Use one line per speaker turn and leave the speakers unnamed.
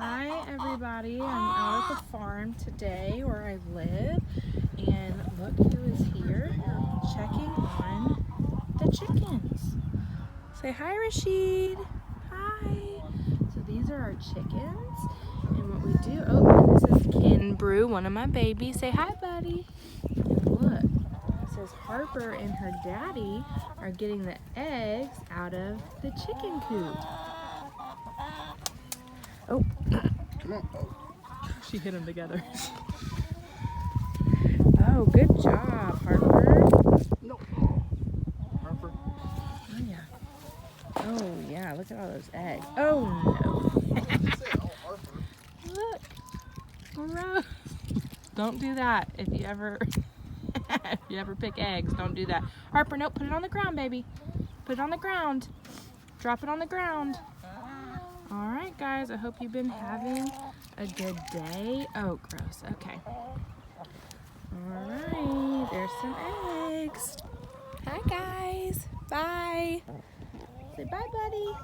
Hi everybody, I'm out at the farm today where I live, and look who is here checking on the chickens. Say hi, Rashid. Hi. So these are our chickens, and what we do, and this is Ken Brew, one of my babies. Say hi, buddy. And look, it says Harper and her daddy are getting the eggs out of the chicken coop. Oh.
Come on. Oh.
She hit them together. Oh, good job, Harper.
No. Harper.
Oh, yeah. Oh, yeah, look at all those eggs. Oh, no.
Harper.
Look. Gross. Don't do that if you ever pick eggs. Don't do that. Harper, nope, put it on the ground, baby. Put it on the ground. Drop it on the ground. All right, guys, I hope you've been having a good day. Oh, gross. Okay. All right, there's some eggs. Hi, guys. Bye. Say bye, buddy.